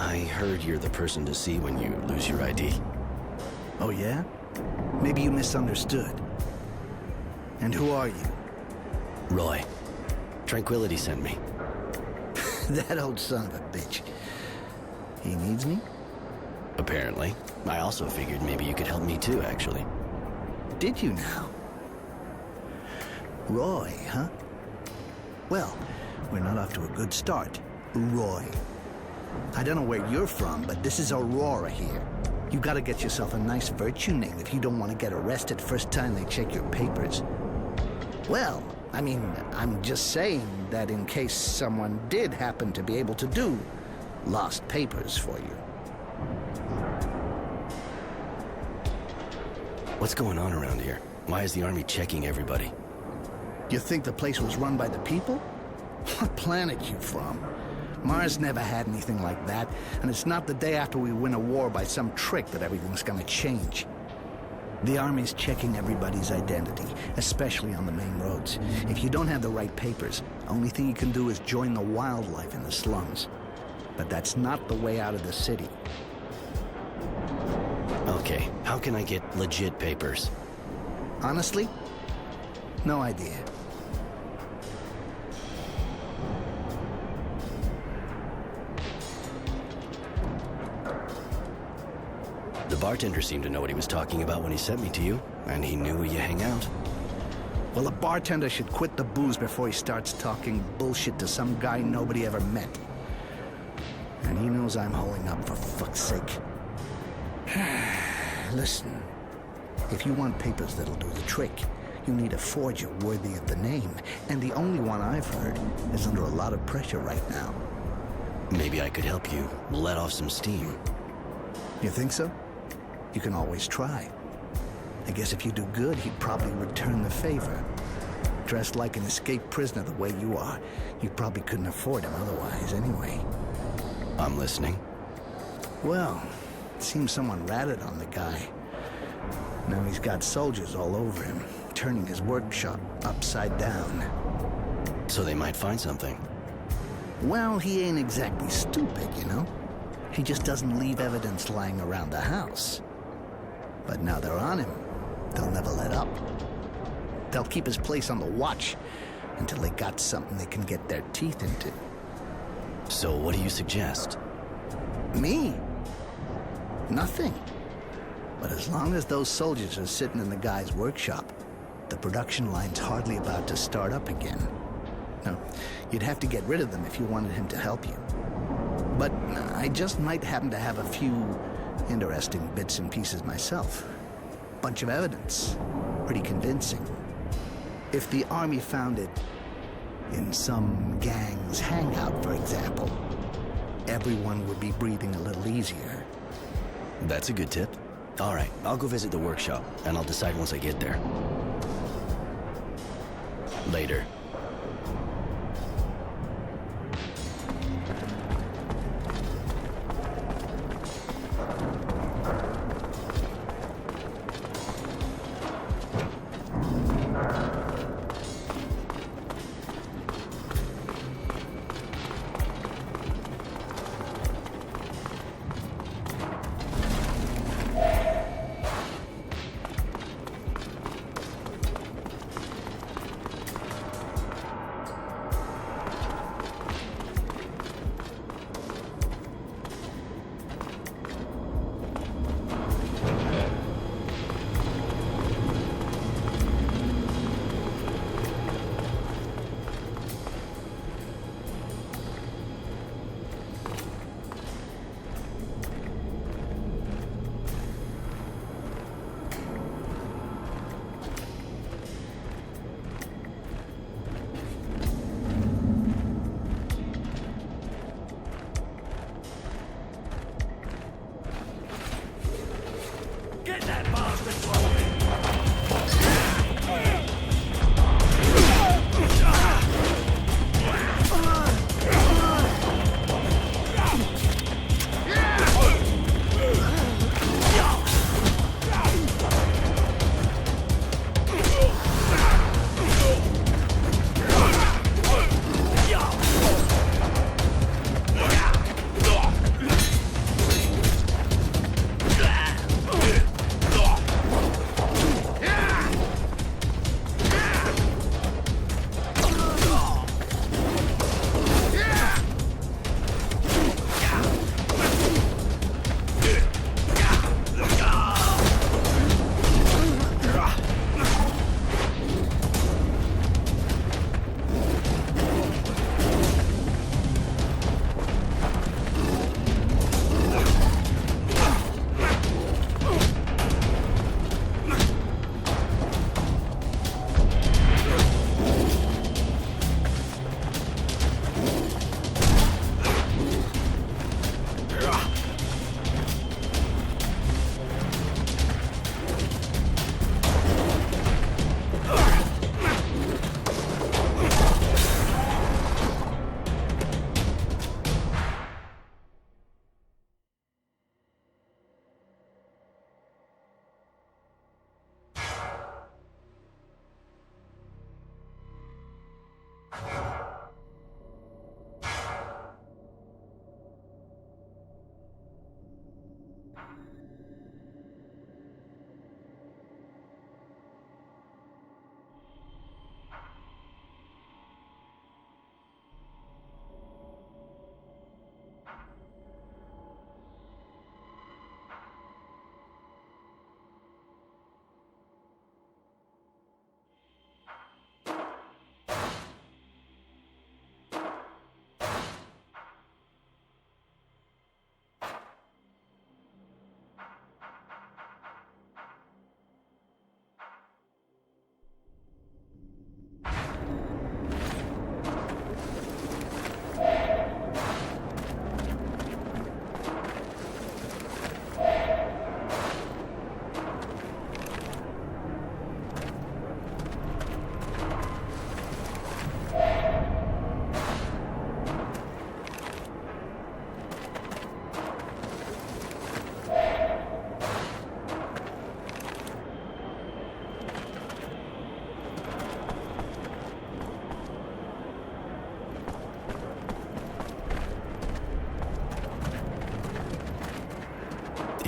I heard you're the person to see when you lose your ID. Oh, yeah? Maybe you misunderstood. And who are you? Roy. Tranquility sent me. That old son of a bitch. He needs me? Apparently. I also figured maybe you could help me too, actually. Did you now? Roy, huh? Well, we're not off to a good start. Roy. I don't know where you're from, but this is Aurora here. You gotta get yourself a nice virtue name if you don't want to get arrested first time they check your papers. Well, I mean, I'm just saying that in case someone did happen to be able to do lost papers for you. What's going on around here? Why is the army checking everybody? You think the place was run by the people? What planet you from? Mars never had anything like that, and it's not the day after we win a war by some trick that everything's gonna change. The Army's checking everybody's identity, especially on the main roads. If you don't have the right papers, the only thing you can do is join the wildlife in the slums. But that's not the way out of the city. Okay, how can I get legit papers? Honestly, no idea. The bartender seemed to know what he was talking about when he sent me to you, and he knew where you hang out. Well, a bartender should quit the booze before he starts talking bullshit to some guy nobody ever met. And he knows I'm holding up, for fuck's sake. Listen, if you want papers that'll do the trick, you need a forger worthy of the name. And the only one I've heard is under a lot of pressure right now. Maybe I could help you let off some steam. You think so? You can always try. I guess if you do good, he'd probably return the favor. Dressed like an escaped prisoner the way you are, you probably couldn't afford him otherwise anyway. I'm listening. Well, it seems someone ratted on the guy. Now he's got soldiers all over him, turning his workshop upside down. So they might find something. Well, he ain't exactly stupid, you know? He just doesn't leave evidence lying around the house. But now they're on him. They'll never let up. They'll keep his place on the watch until they got something they can get their teeth into. So what do you suggest? Me? Nothing. But as long as those soldiers are sitting in the guy's workshop, the production line's hardly about to start up again. No, you'd have to get rid of them if you wanted him to help you. But I just might happen to have a few interesting bits and pieces myself. Bunch of evidence. Pretty convincing. If the Army found it in some gang's hangout, for example, everyone would be breathing a little easier. That's a good tip. All right, I'll go visit the workshop, and I'll decide once I get there. Later.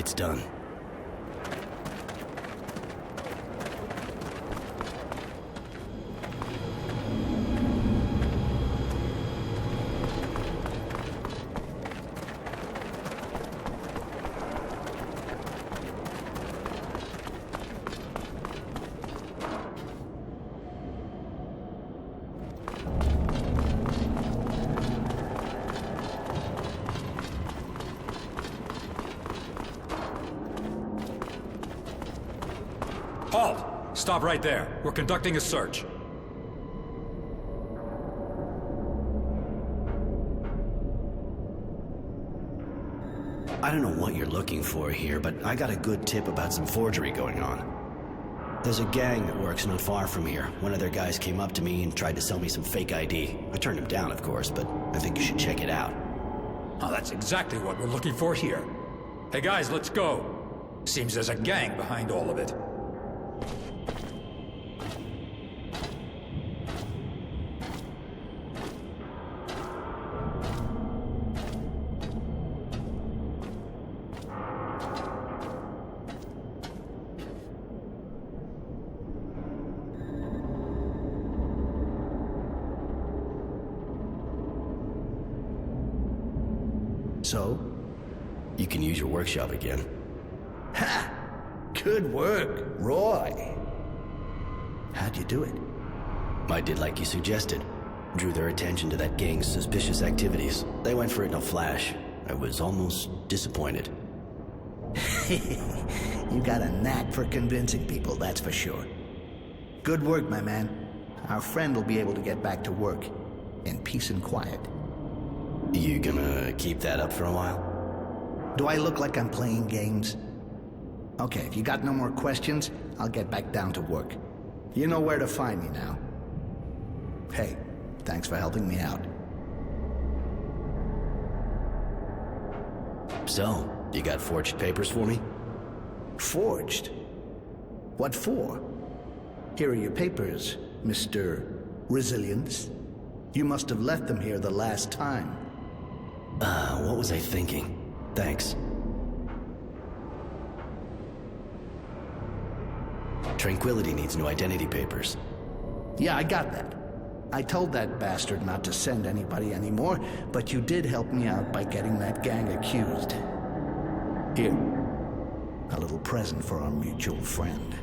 It's done. Halt! Stop right there. We're conducting a search. I don't know what you're looking for here, but I got a good tip about some forgery going on. There's a gang that works not far from here. One of their guys came up to me and tried to sell me some fake ID. I turned him down, of course, but I think you should check it out. Oh, that's exactly what we're looking for here. Hey guys, let's go. Seems there's a gang behind all of it. So? You can use your workshop again. Ha! Good work, Roy. How'd you do it? I did like you suggested. Drew their attention to that gang's suspicious activities. They went for it in a flash. I was almost disappointed. You got a knack for convincing people, that's for sure. Good work, my man. Our friend will be able to get back to work in peace and quiet. You gonna keep that up for a while? Do I look like I'm playing games? Okay, if you got no more questions, I'll get back down to work. You know where to find me now. Hey, thanks for helping me out. So, you got forged papers for me? Forged? What for? Here are your papers, Mr. Resilience. You must have left them here the last time. What was I thinking? Thanks. Tranquility needs new identity papers. Yeah, I got that. I told that bastard not to send anybody anymore, but you did help me out by getting that gang accused. Here, a little present for our mutual friend.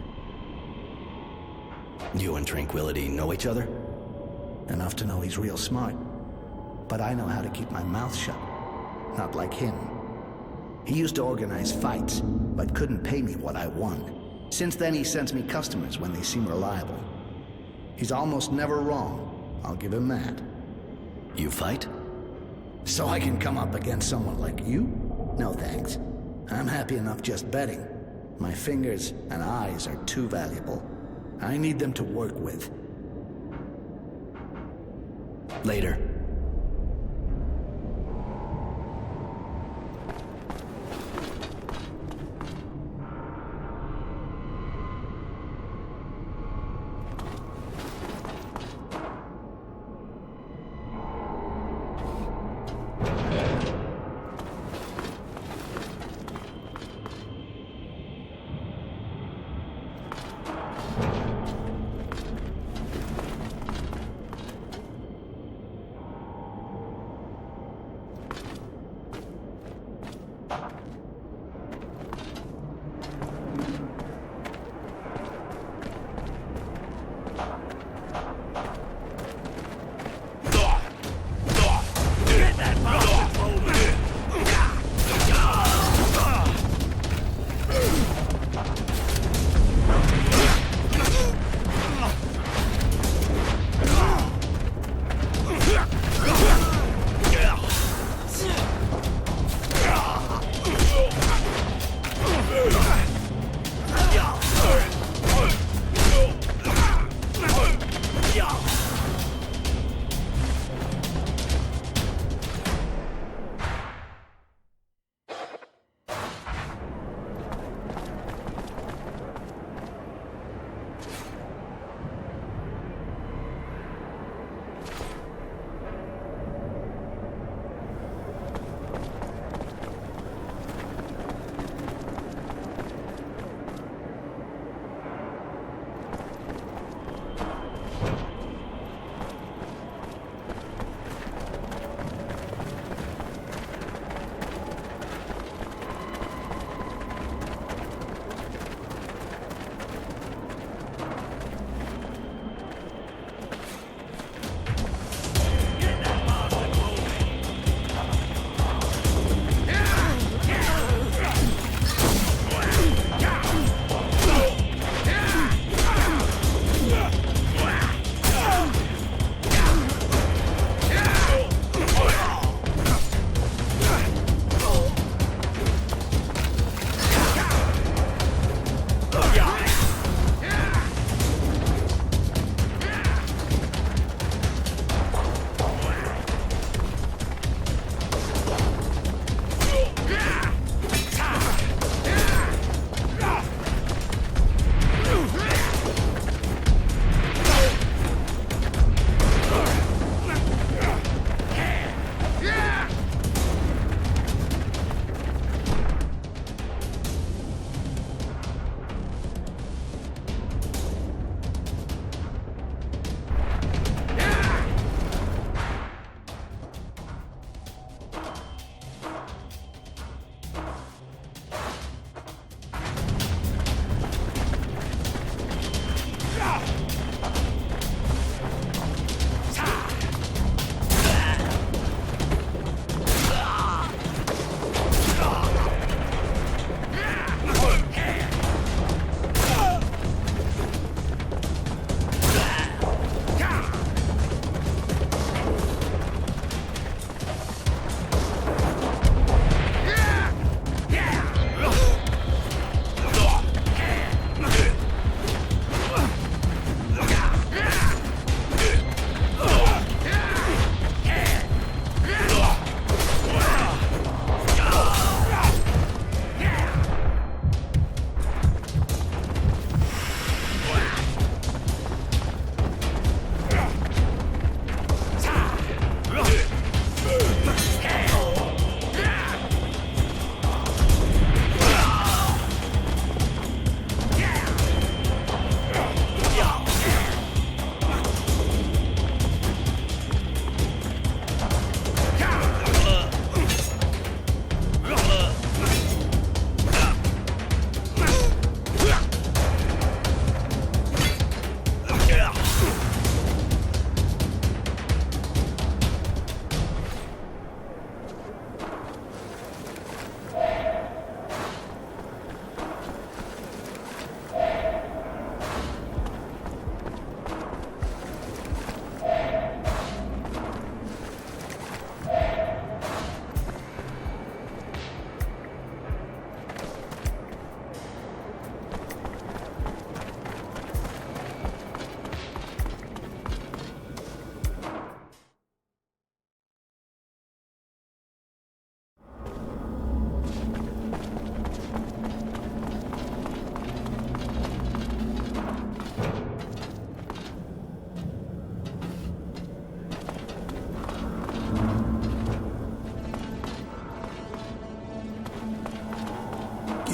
You and Tranquility know each other? Enough to know he's real smart. But I know how to keep my mouth shut. Not like him. He used to organize fights, but couldn't pay me what I won. Since then, he sends me customers when they seem reliable. He's almost never wrong, I'll give him that. You fight? So I can come up against someone like you? No thanks. I'm happy enough just betting. My fingers and eyes are too valuable. I need them to work with. Later.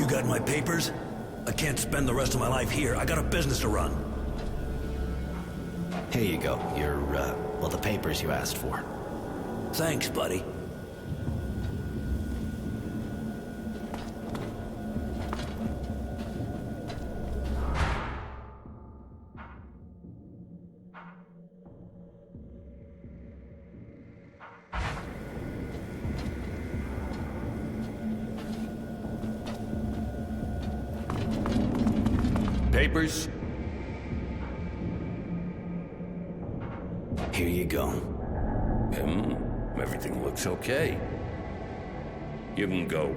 You got my papers? I can't spend the rest of my life here. I got a business to run. Here you go. Your, well, the papers you asked for. Thanks, buddy. Papers? Here you go. Everything looks okay. You can go.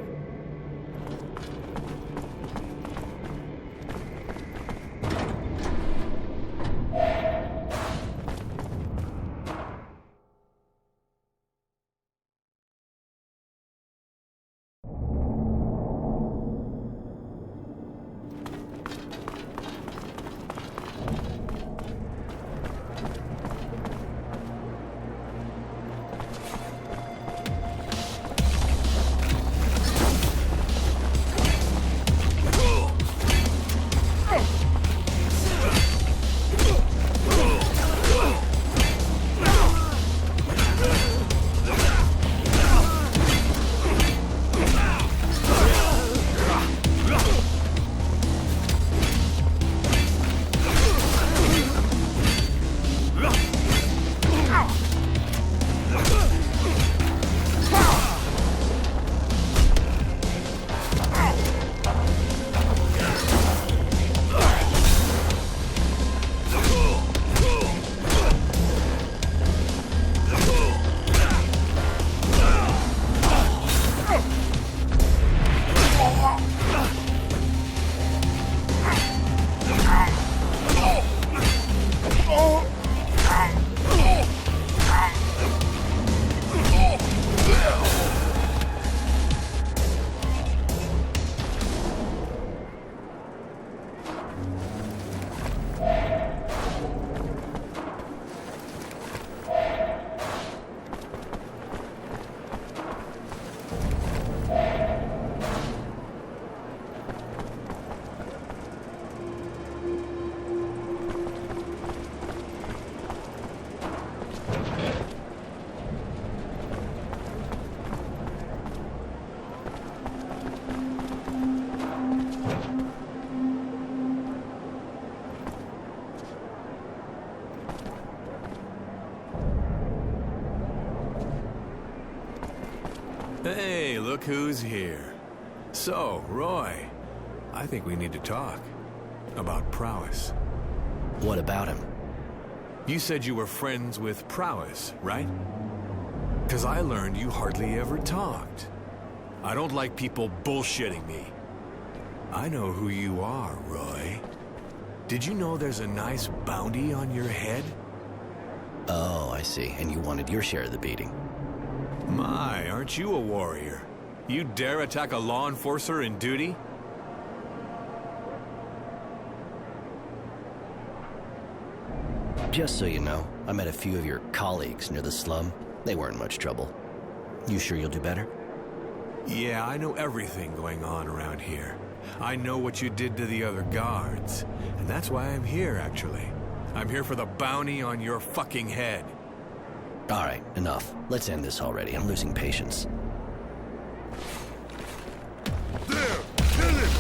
Hey, look who's here. So, Roy, I think we need to talk about Prowess. What about him? You said you were friends with Prowess, right? 'Cause I learned you hardly ever talked. I don't like people bullshitting me. I know who you are, Roy. Did you know there's a nice bounty on your head? Oh, I see. And you wanted your share of the beating. My, aren't you a warrior? You dare attack a law enforcer in duty? Just so you know, I met a few of your colleagues near the slum. They weren't much trouble. You sure you'll do better? Yeah, I know everything going on around here. I know what you did to the other guards. And that's why I'm here, actually. I'm here for the bounty on your fucking head. All right, enough. Let's end this already. I'm losing patience. There! Kill him!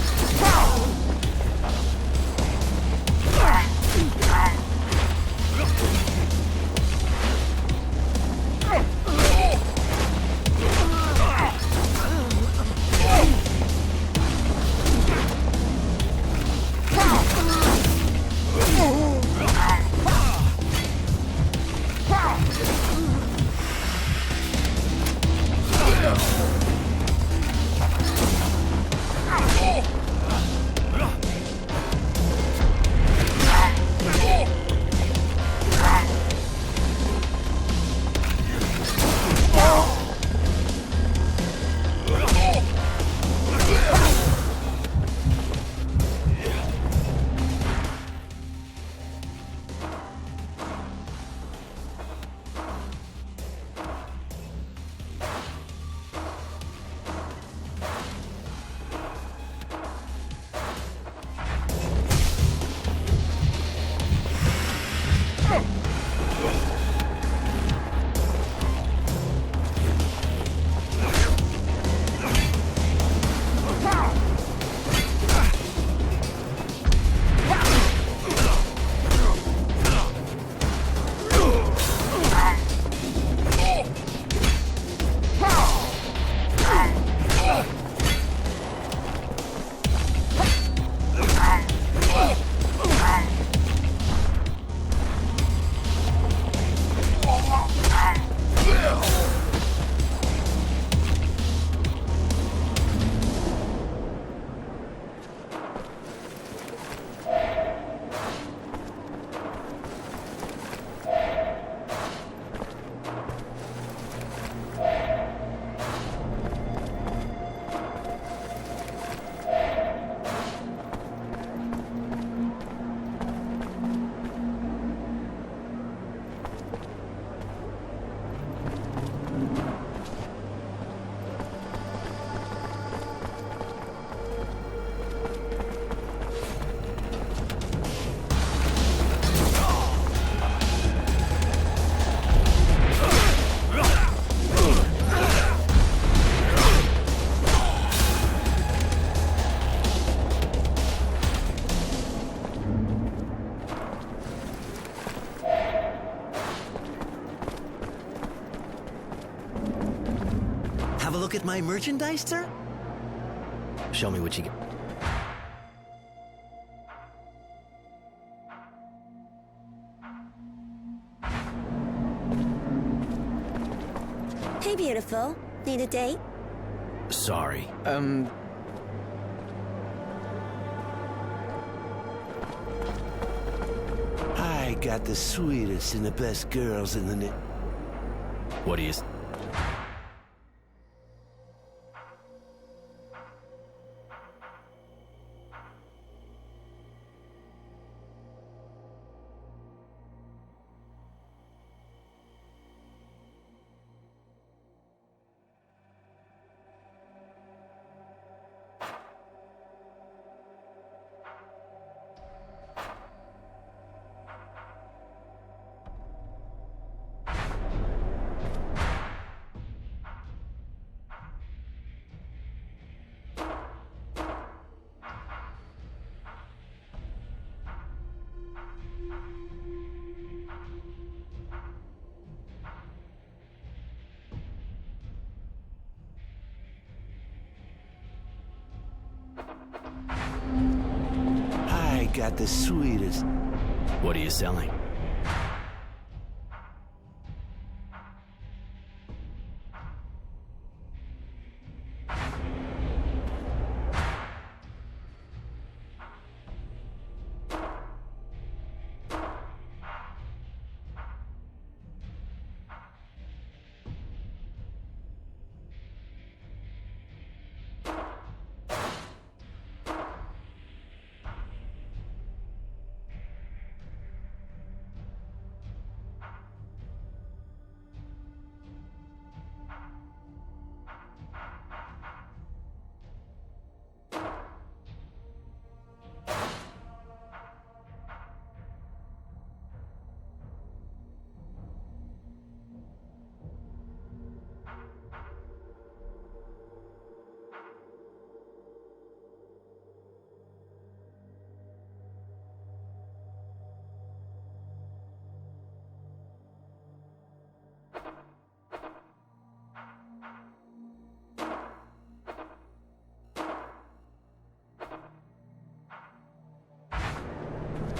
have a look at my merchandise, sir? Show me what you got. Hey, beautiful. Need a date? Sorry. I got the sweetest and the best girls in the What do you... I got the sweetest. What are you selling?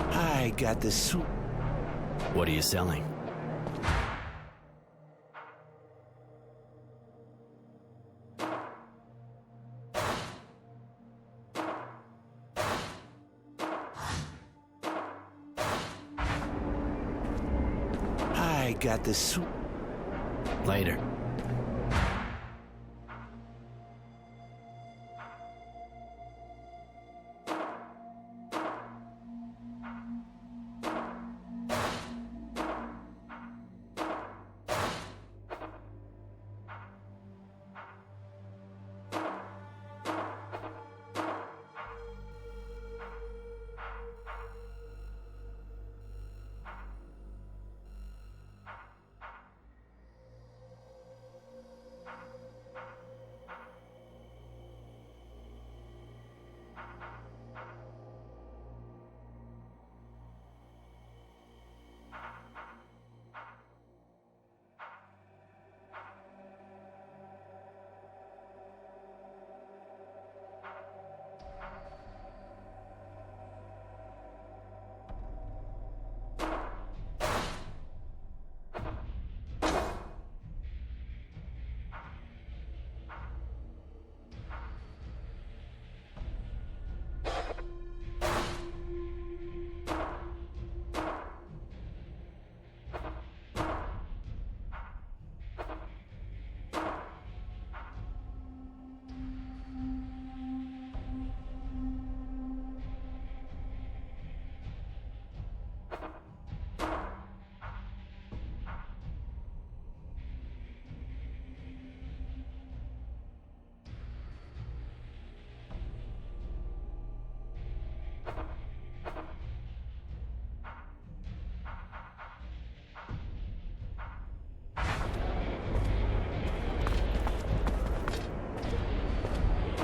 I got the What are you selling? I got the Later.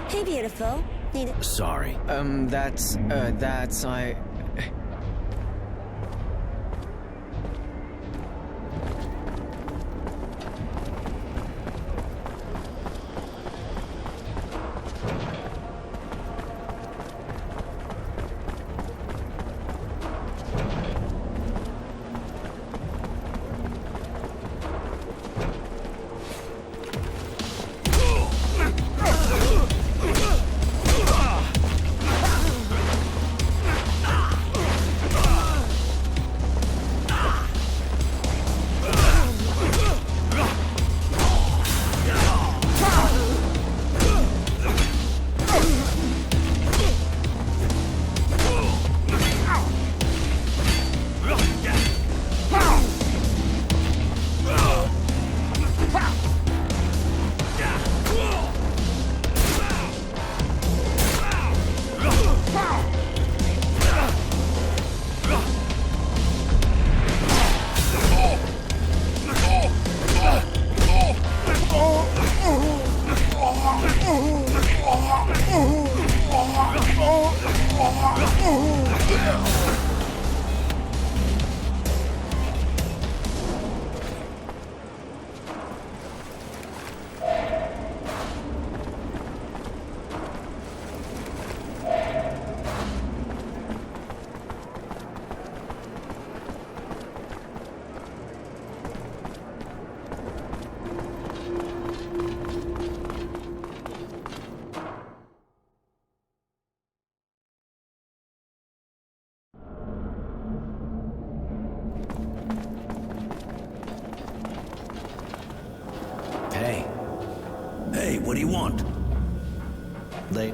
Hey, beautiful. Need a... Sorry. That's I... Hey. Hey, what do you want? They...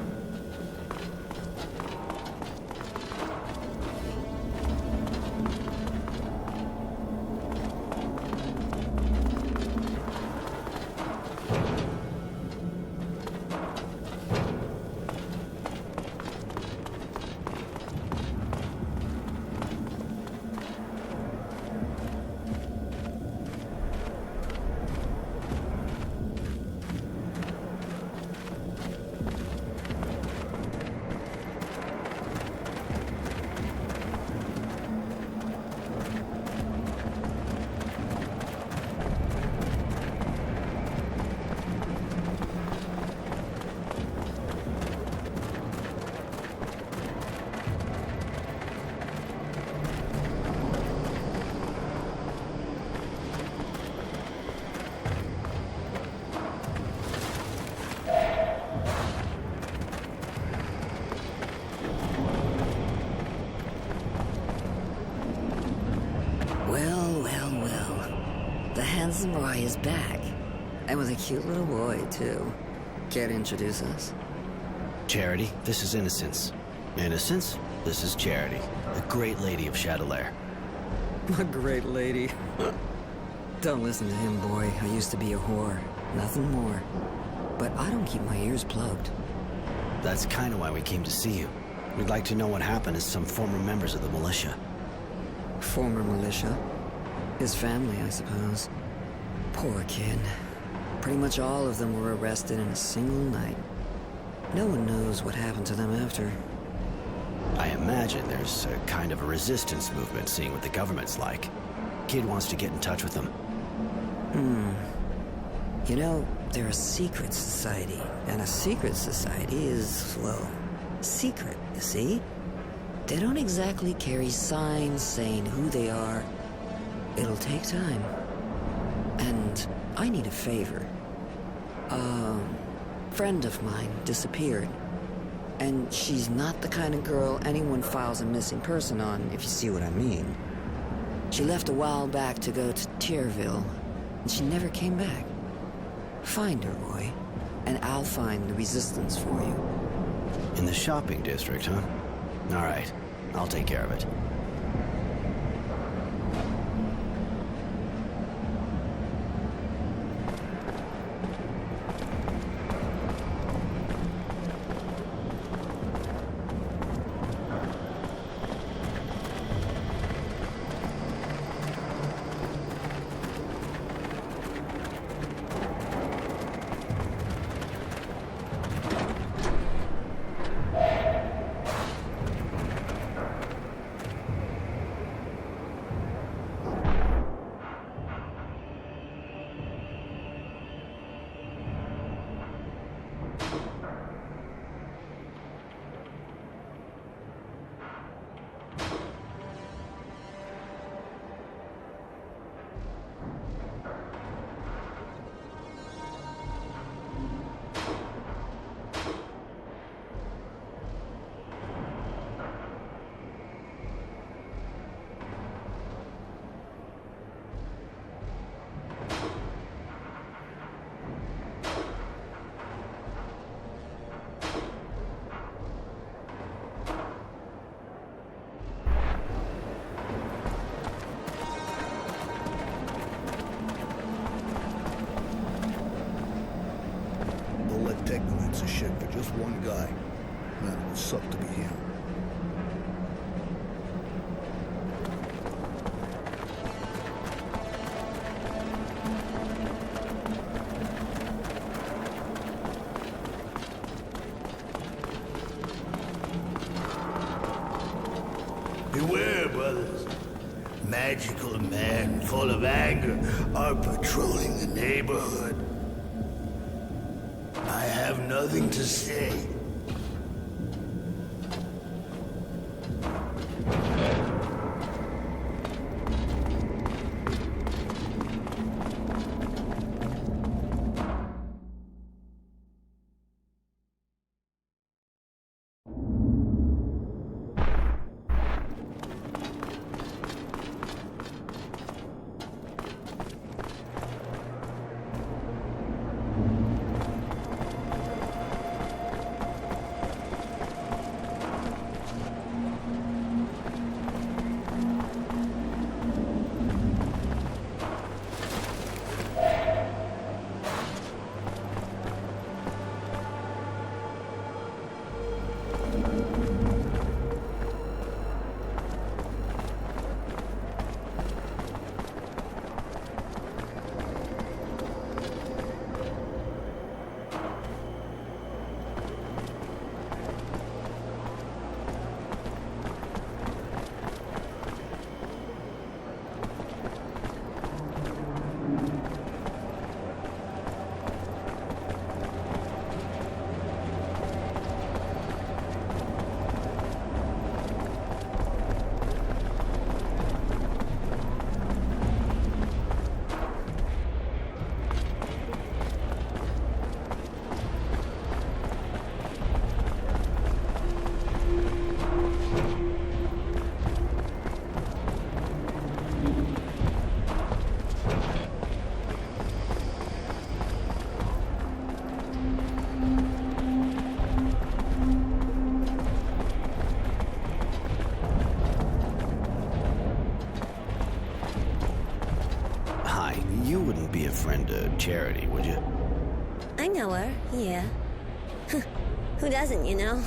Handsome Roy is back. And with a cute little boy, too. Care to introduce us? Charity, this is Innocence. Innocence, this is Charity, the great lady of Shadowlair. A great lady. Don't listen to him, boy. I used to be a whore. Nothing more. But I don't keep my ears plugged. That's kind of why we came to see you. We'd like to know what happened to some former members of the militia. Former militia? His family, I suppose. Poor kid. Pretty much all of them were arrested in a single night. No one knows what happened to them after. I imagine there's a kind of a resistance movement, seeing what the government's like. Kid wants to get in touch with them. You know, they're a secret society, and a secret society is, well, secret, you see? They don't exactly carry signs saying who they are. It'll take time. And I need a favor. A friend of mine disappeared. And she's not the kind of girl anyone files a missing person on, if you see what I mean. She left a while back to go to Tierville, and she never came back. Find her, Roy, and I'll find the resistance for you. In the shopping district, huh? All right, I'll take care of it. Ignorance is shit for just one guy. Man, it would suck to be him. magical men full of anger are patrolling the neighborhood. I have nothing to say. Friend to Charity, would you? I know her, yeah. Who doesn't, you know?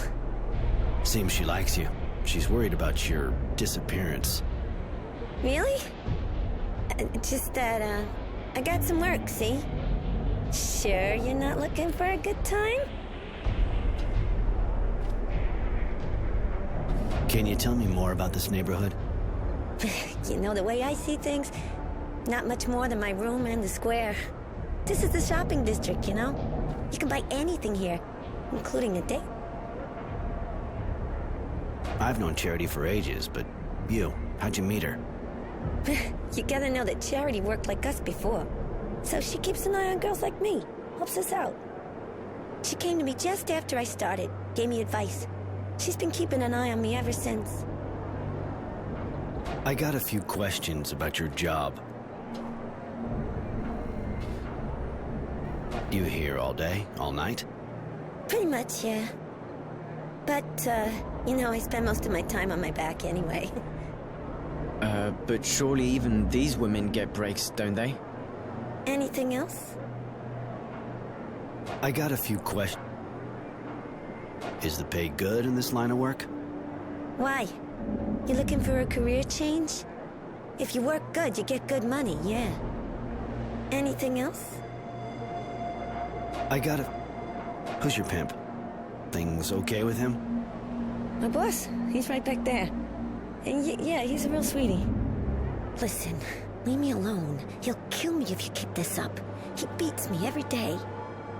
Seems she likes you. She's worried about your disappearance. Really? Just that, I got some work, see? Sure you're not looking for a good time? Can you tell me more about this neighborhood? You know, the way I see things, not much more than my room and the square. This is the shopping district, you know? You can buy anything here, including a date. I've known Charity for ages, but how'd you meet her? You gotta know that Charity worked like us before. So she keeps an eye on girls like me, helps us out. She came to me just after I started, gave me advice. She's been keeping an eye on me ever since. I got a few questions about your job. You here all day, all night? Pretty much, yeah. But, you know, I spend most of my time on my back anyway. But surely even these women get breaks, don't they? Anything else? I got a few questions. Is the pay good in this line of work? Why? You looking for a career change? If you work good, you get good money, yeah. Anything else? Who's your pimp? Things okay with him? My boss, he's right back there. And yeah, he's a real sweetie. Listen, leave me alone. He'll kill me if you keep this up. He beats me every day,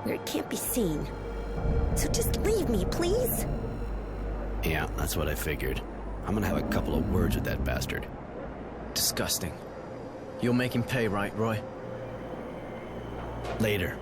where it can't be seen. So just leave me, please? Yeah, that's what I figured. I'm gonna have a couple of words with that bastard. Disgusting. You'll make him pay, right, Roy? Later.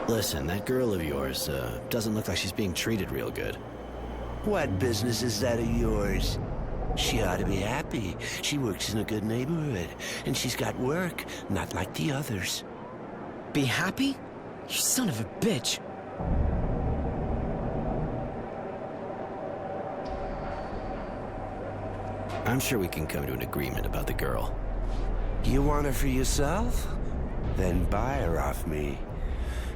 Listen, that girl of yours, doesn't look like she's being treated real good. What business is that of yours? She ought to be happy. She works in a good neighborhood, and she's got work, not like the others. Be happy? You son of a bitch. I'm sure we can come to an agreement about the girl. You want her for yourself? Then buy her off me.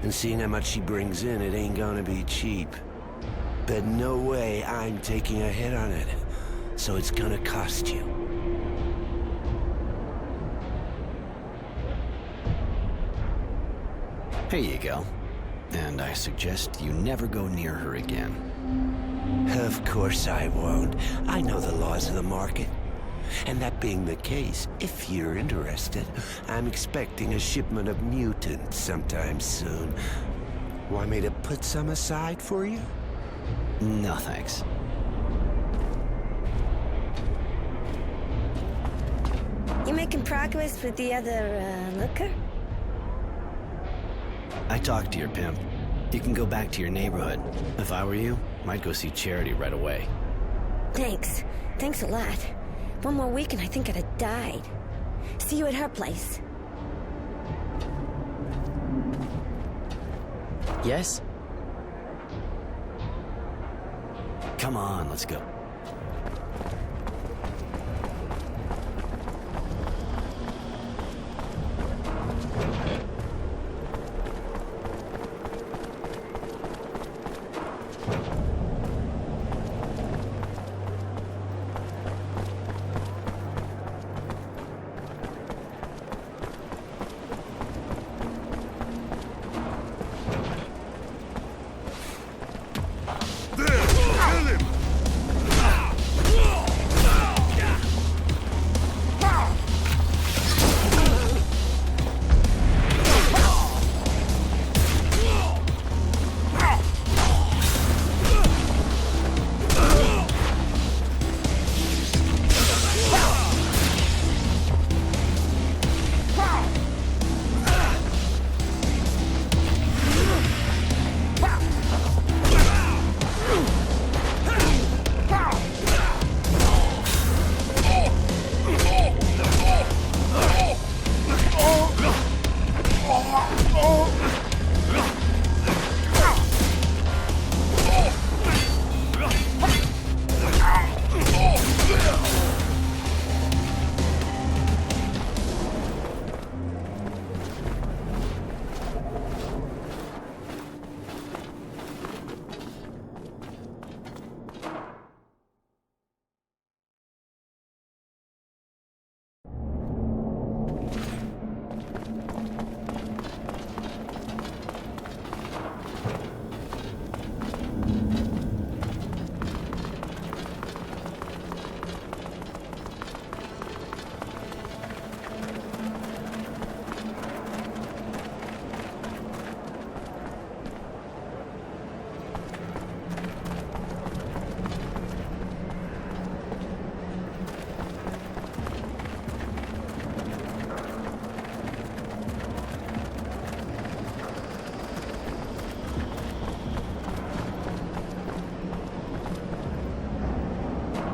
And seeing how much she brings in, it ain't gonna be cheap. But no way I'm taking a hit on it. So it's gonna cost you. Here you go. And I suggest you never go near her again. Of course I won't. I know the laws of the market. And that being the case, if you're interested, I'm expecting a shipment of mutants sometime soon. Want me to put some aside for you? No, thanks. You making progress with the other, looker? I talked to your pimp. You can go back to your neighborhood. If I were you, I'd go see Charity right away. Thanks. Thanks a lot. One more week and I think I'd have died. See you at her place. Yes? Come on, let's go.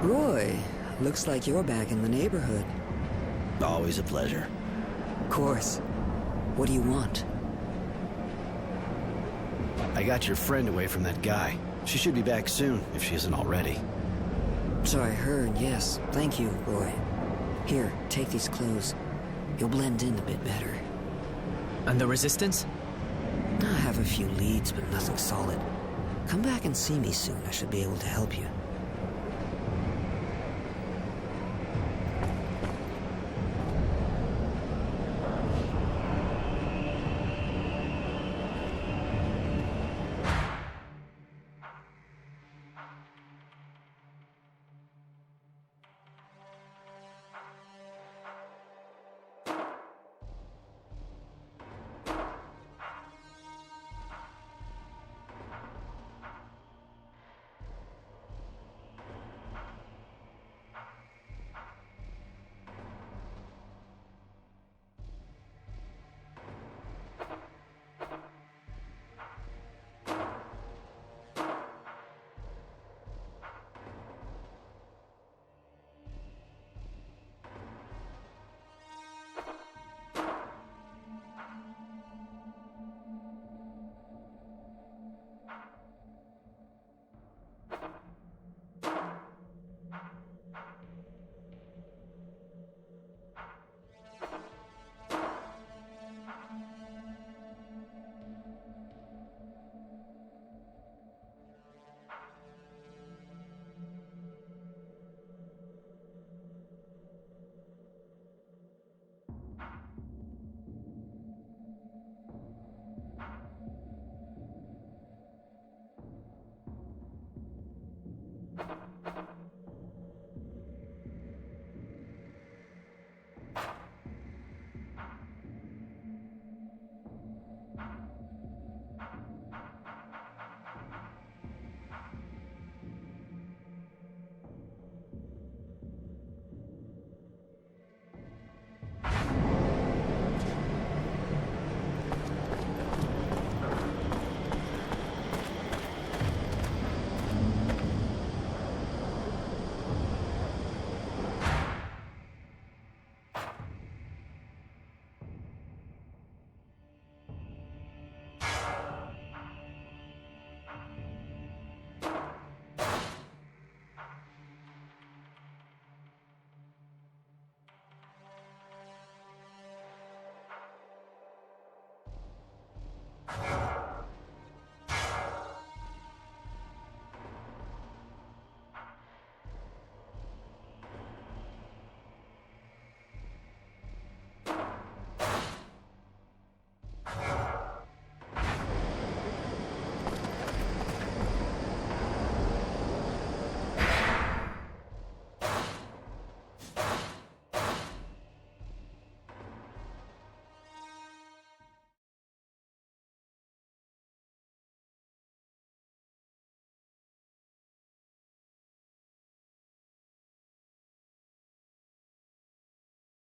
Roy, looks like you're back in the neighborhood. Always a pleasure. Of course. What do you want? I got your friend away from that guy. She should be back soon, if she isn't already. So I heard, yes. Thank you, Roy. Here, take these clothes. You'll blend in a bit better. And the Resistance? I have a few leads, but nothing solid. Come back and see me soon. I should be able to help you.